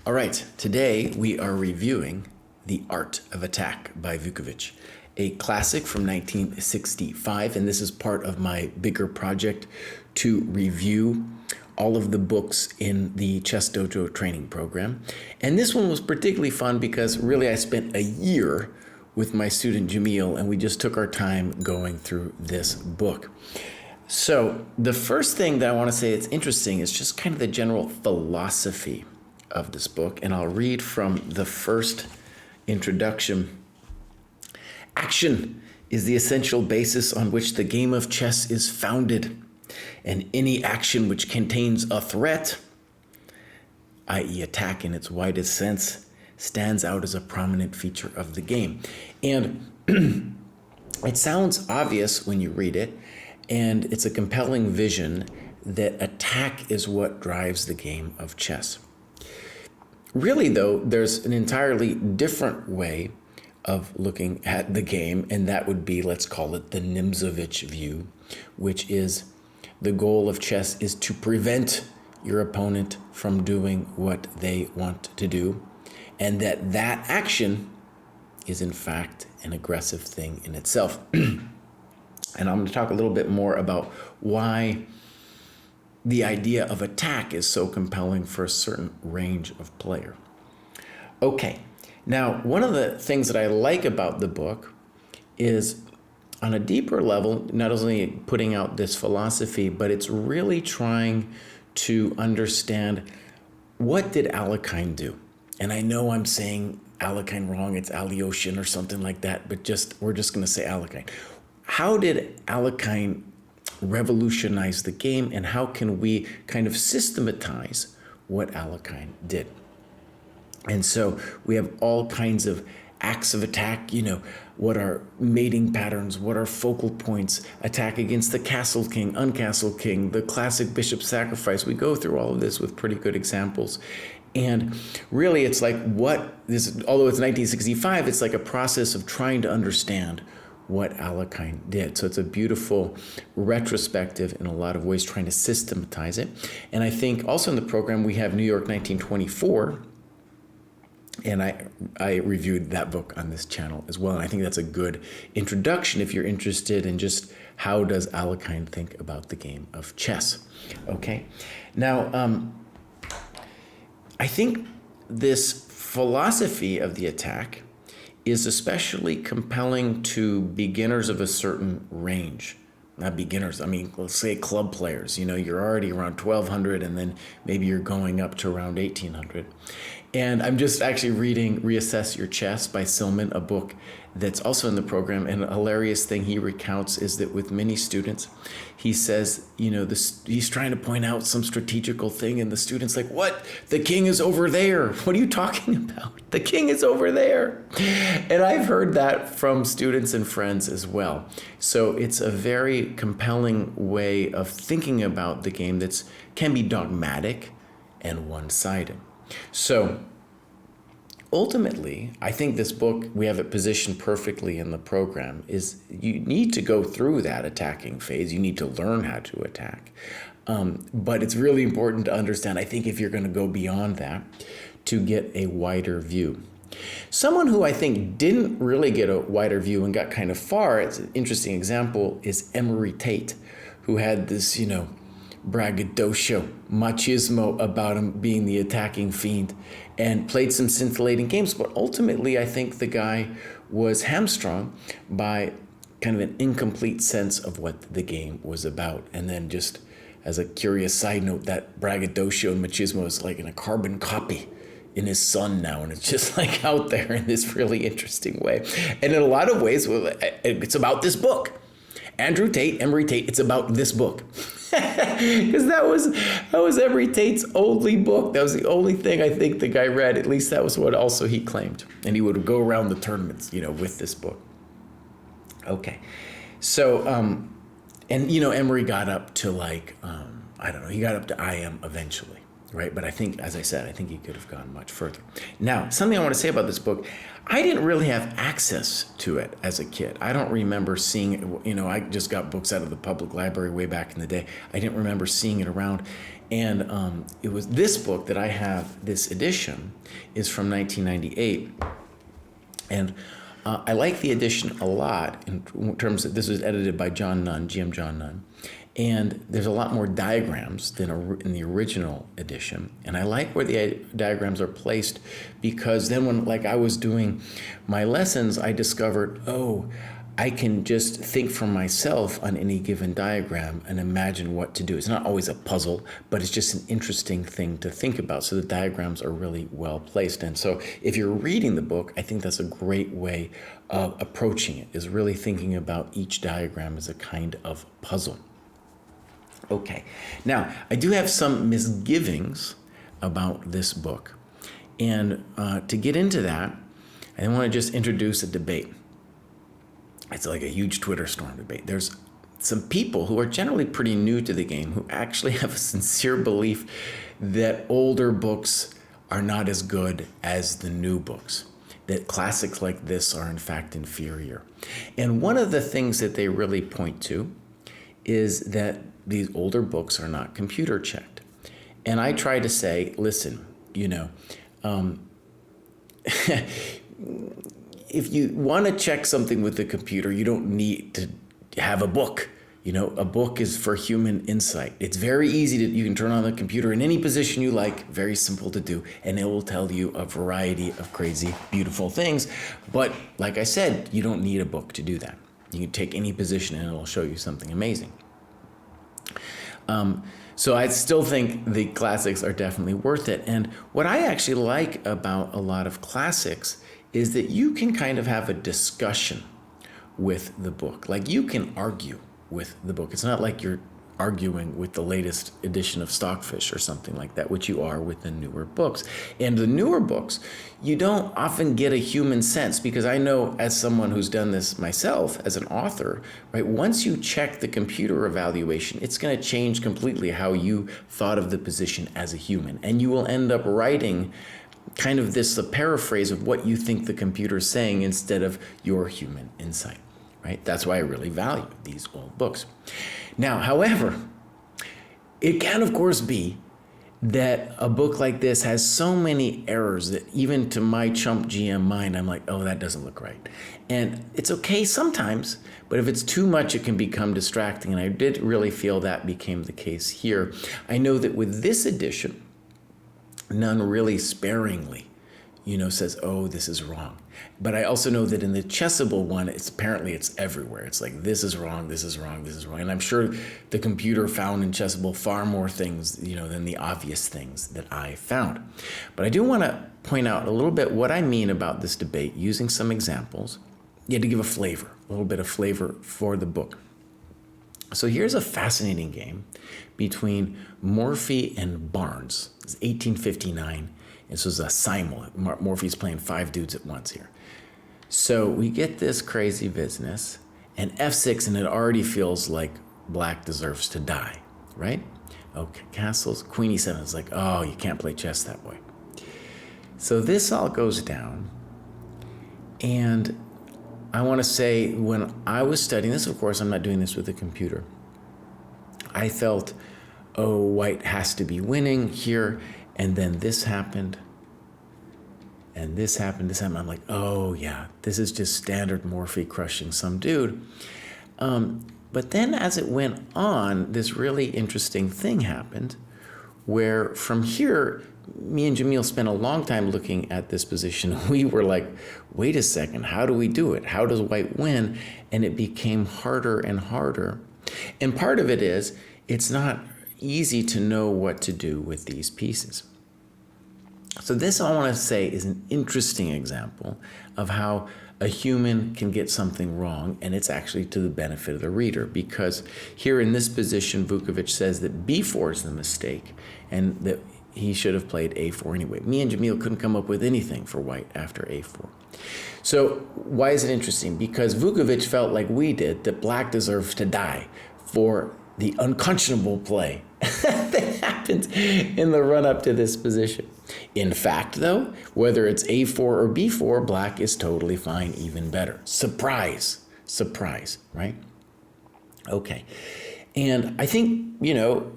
All right, today we are reviewing The Art of Attack by Vukovic, a classic from 1965, and this is part of my bigger project to review all of the books in the ChessDojo training program. And this one was particularly fun because really I spent a year with my student Jamil, and we just took our time going through this book. So the first thing that I want to say that's interesting is just kind of the general philosophy of this book, and I'll read from the first introduction. Action is the essential basis on which the game of chess is founded, and any action which contains a threat, i.e. attack in its widest sense, stands out as a prominent feature of the game. And it sounds obvious when you read it, and it's a compelling vision that attack is what drives the game of chess. Really, though, there's an entirely different way of looking at the game, and that would be, let's call it the Nimzovich view, which is the goal of chess is to prevent your opponent from doing what they want to do, and that action is, in fact, an aggressive thing in itself. And I'm going to talk a little bit more about why the idea of attack is so compelling for a certain range of player. Okay, now one of the things that I like about the book is on a deeper level, not only putting out this philosophy, but it's really trying to understand what did Alekhine do? And I know I'm saying Alekhine wrong, it's Alyoshin or something like that, but we're just going to say Alekhine. How did Alekhine revolutionize the game, and how can we kind of systematize what Alekhine did? And so we have all kinds of acts of attack, what are mating patterns, what are focal points, attack against the castle king, uncastle king, the classic bishop sacrifice. We go through all of this with pretty good examples. And really it's like although it's 1965, it's like a process of trying to understand what Alekhine did. So it's a beautiful retrospective in a lot of ways, trying to systematize it. And I think also in the program we have New York 1924, and I reviewed that book on this channel as well. And I think that's a good introduction if you're interested in just how does Alekhine think about the game of chess. Okay, now I think this philosophy of the attack is especially compelling to beginners of a certain range. Not beginners, I mean, let's say club players. You're already around 1200 and then maybe you're going up to around 1800. And I'm just actually reading Reassess Your Chess by Silman, a book that's also in the program. And a hilarious thing he recounts is that with many students, he says, he's trying to point out some strategical thing, and the student's like, what? The king is over there. What are you talking about? The king is over there. And I've heard that from students and friends as well. So it's a very compelling way of thinking about the game that can be dogmatic and one-sided. So ultimately, I think this book, we have it positioned perfectly in the program, is you need to go through that attacking phase. You need to learn how to attack. But it's really important to understand, I think if you're going to go beyond that, to get a wider view. Someone who I think didn't really get a wider view and got kind of far, it's an interesting example, is Emory Tate, who had this, braggadocio, machismo about him being the attacking fiend, and played some scintillating games. But ultimately, I think the guy was hamstrung by kind of an incomplete sense of what the game was about. And then just as a curious side note, that braggadocio and machismo is like in a carbon copy in his son now, and it's just like out there in this really interesting way. And in a lot of ways, it's about this book. Andrew Tate, Emory Tate, it's about this book. Because that was Emory Tate's only book. That was the only thing I think the guy read. At least that was what also he claimed. And he would go around the tournaments, with this book. Okay. So, Emory got up to he got up to IM eventually. Right? But I think, as I said, I think he could have gone much further. Now, something I want to say about this book, I didn't really have access to it as a kid. I don't remember seeing it, I just got books out of the public library way back in the day. I didn't remember seeing it around. And it was this book that I have, this edition, is from 1998. And I like the edition a lot in terms of, this was edited by John Nunn, GM John Nunn. And there's a lot more diagrams than in the original edition. And I like where the diagrams are placed, because then when, like, I was doing my lessons, I discovered, oh, I can just think for myself on any given diagram and imagine what to do. It's not always a puzzle, but it's just an interesting thing to think about. So the diagrams are really well placed. And so if you're reading the book, I think that's a great way of approaching it, is really thinking about each diagram as a kind of puzzle. Okay, now I do have some misgivings about this book. And to get into that, I want to just introduce a debate. It's like a huge Twitter storm debate. There's some people who are generally pretty new to the game who actually have a sincere belief that older books are not as good as the new books, that classics like this are in fact inferior. And one of the things that they really point to is that these older books are not computer checked. And I try to say, listen, if you want to check something with the computer, you don't need to have a book. A book is for human insight. It's very easy you can turn on the computer in any position you like, very simple to do, and it will tell you a variety of crazy, beautiful things. But like I said, you don't need a book to do that. You can take any position and it'll show you something amazing. So I still think the classics are definitely worth it. And what I actually like about a lot of classics is that you can kind of have a discussion with the book. Like, you can argue with the book. It's not like you're arguing with the latest edition of Stockfish or something like that, which you are with the newer books. And the newer books, you don't often get a human sense, because I know, as someone who's done this myself as an author, right, once you check the computer evaluation, it's going to change completely how you thought of the position as a human. And you will end up writing kind of this a paraphrase of what you think the computer's saying instead of your human insight, right? That's why I really value these old books. Now, however, it can, of course, be that a book like this has so many errors that even to my chump GM mind, I'm like, oh, that doesn't look right. And it's okay sometimes, but if it's too much, it can become distracting. And I did really feel that became the case here. I know that with this edition, Nunn really sparingly, says, oh, this is wrong. But I also know that in the Chessable one, it's everywhere. It's like, this is wrong, this is wrong, this is wrong. And I'm sure the computer found in Chessable far more things, than the obvious things that I found. But I do want to point out a little bit what I mean about this debate using some examples, to give a little bit of flavor for the book. So here's a fascinating game between Morphe and Barnes. It's 1859. This was a simul. Morphe's playing 5 dudes at once here. So we get this crazy business, and f6, and it already feels like black deserves to die, right? Okay, castles, queen e7 is like, oh, you can't play chess that way. So this all goes down, and I want to say, when I was studying this, of course, I'm not doing this with a computer, I felt, oh, white has to be winning here. And then this happened, and this happened. I'm like, oh, yeah, this is just standard Morphe crushing some dude. But then as it went on, this really interesting thing happened, where from here, me and Jamil spent a long time looking at this position. We were like, wait a second, how do we do it? How does white win? And it became harder and harder. And part of it is, it's not easy to know what to do with these pieces. So this, I want to say, is an interesting example of how a human can get something wrong, and it's actually to the benefit of the reader, because here in this position, Vukovic says that b4 is the mistake, and that he should have played a4 anyway. Me and Jamil couldn't come up with anything for white after a4. So why is it interesting? Because Vukovic felt like we did, that black deserves to die for the unconscionable play that happened in the run-up to this position. In fact, though, whether it's a4 or b4, black is totally fine, even better. Surprise, right? Okay. And I think,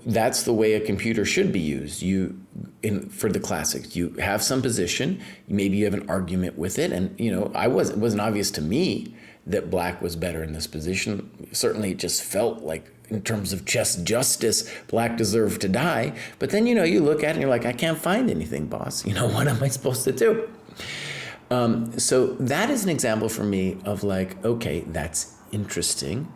that's the way a computer should be used. For the classics, you have some position, maybe you have an argument with it. And, it wasn't obvious to me that black was better in this position. Certainly it just felt like, in terms of chess justice, black deserved to die. But then, you look at it and you're like, I can't find anything, boss. What am I supposed to do? So that is an example for me of like, okay, that's interesting.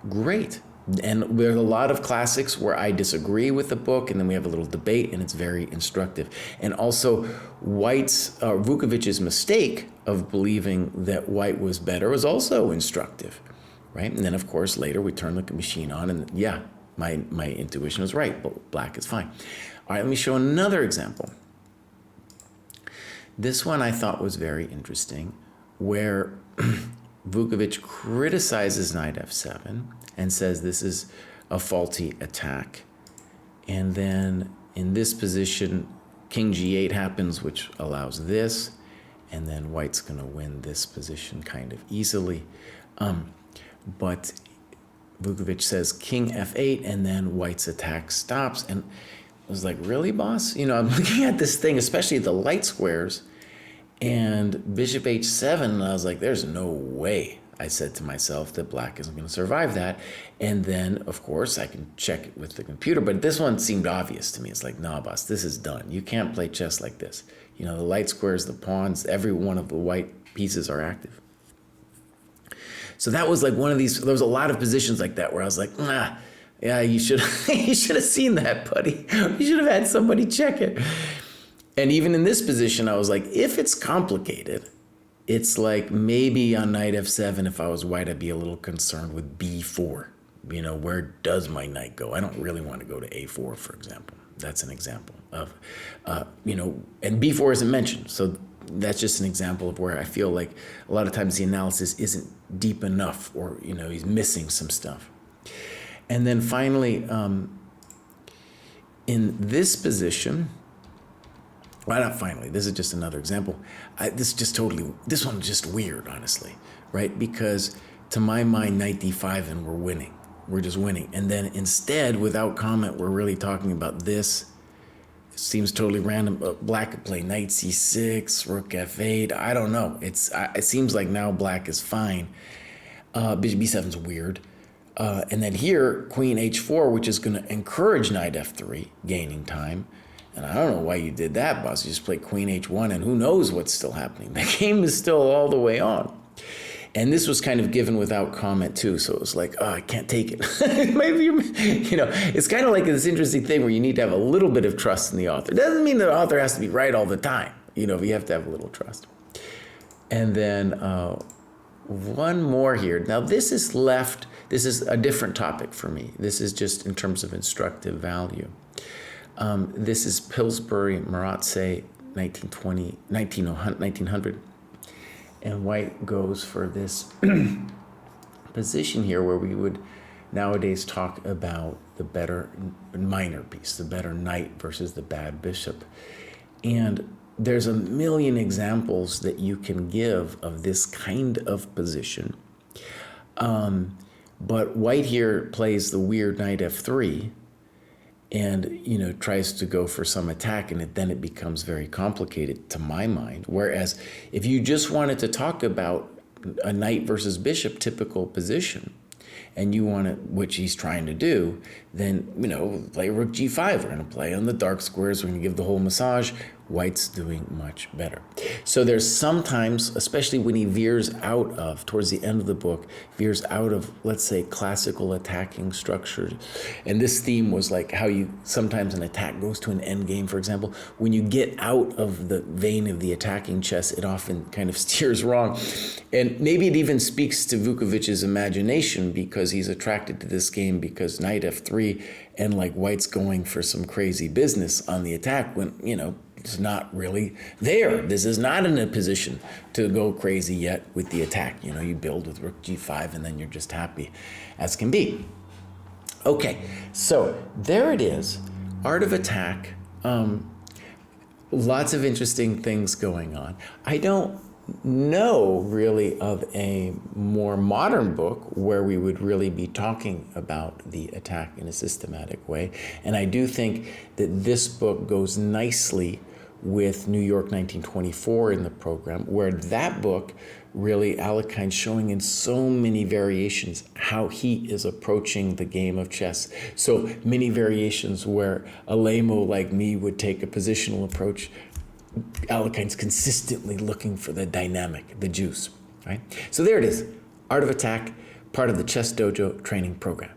Great. And there's a lot of classics where I disagree with the book, and then we have a little debate, and it's very instructive. And also, Vukovic's mistake of believing that white was better was also instructive, right? And then, of course, later we turn the machine on, and yeah, my intuition was right, but black is fine. All right, let me show another example. This one I thought was very interesting, where Vukovic criticizes knight f7 and says this is a faulty attack. And then in this position, king g8 happens, which allows this, and then white's going to win this position kind of easily. But Vukovic says king f8, and then white's attack stops. And I was like, really, boss? I'm looking at this thing, especially the light squares, and bishop h7, and I was like, there's no way, I said to myself, that black isn't going to survive that. And then, of course, I can check it with the computer, but this one seemed obvious to me. It's like, nah, boss, this is done. You can't play chess like this. The light squares, the pawns, every one of the white pieces are active. So that was like one of these, there was a lot of positions like that where I was like, yeah, you should have seen that, buddy. You should have had somebody check it. And even in this position, I was like, if it's complicated, it's like maybe on knight f7, if I was white, I'd be a little concerned with b4. Where does my knight go? I don't really want to go to a4, for example. That's an example of, and b4 isn't mentioned. So that's just an example of where I feel like a lot of times the analysis isn't deep enough, or, he's missing some stuff. And then finally, in this position, well, not finally, this is just another example. This one's just weird, honestly, right? Because to my mind, knight d5 and we're winning. We're just winning. And then instead, without comment, we're really talking about this. It seems totally random. Black could play knight c6, rook f8. I don't know. It seems like now black is fine. Bishop b7's weird. And then here, queen h4, which is going to encourage knight f3, gaining time. And I don't know why you did that, boss. You just played queen h1, and who knows what's still happening. The game is still all the way on. And this was kind of given without comment, too. So it was like, I can't take it. Maybe, it's kind of like this interesting thing where you need to have a little bit of trust in the author. It doesn't mean the author has to be right all the time. You have to have a little trust. And then one more here. Now, this is a different topic for me. This is just in terms of instructive value. This is Pillsbury Maratse, 1900. And white goes for this position here where we would nowadays talk about the better minor piece, the better knight versus the bad bishop. And there's a million examples that you can give of this kind of position. But white here plays the weird knight f3, and tries to go for some attack, and then it becomes very complicated to my mind. Whereas if you just wanted to talk about a knight versus bishop typical position, and you want to, which he's trying to do, then play rook g5. We're going to play on the dark squares. We're going to give the whole massage. White's doing much better. So there's sometimes, especially when he veers out of, towards the end of the book, veers out of, let's say, classical attacking structure. And this theme was like how sometimes an attack goes to an end game, for example. When you get out of the vein of the attacking chess, it often kind of steers wrong. And maybe it even speaks to Vukovic's imagination, because he's attracted to this game because knight f3 and like white's going for some crazy business on the attack when, it's not really there. This is not in a position to go crazy yet with the attack. You build with rook g5 and then you're just happy as can be. Okay, so there it is. Art of attack. Lots of interesting things going on. I don't know really of a more modern book where we would really be talking about the attack in a systematic way. And I do think that this book goes nicely with New York 1924 in the program, where that book really, Alekhine's showing in so many variations how he is approaching the game of chess. So many variations where a laymo like me would take a positional approach. Alekhine's consistently looking for the dynamic, the juice, right? So there it is, Art of Attack, part of the ChessDojo training program.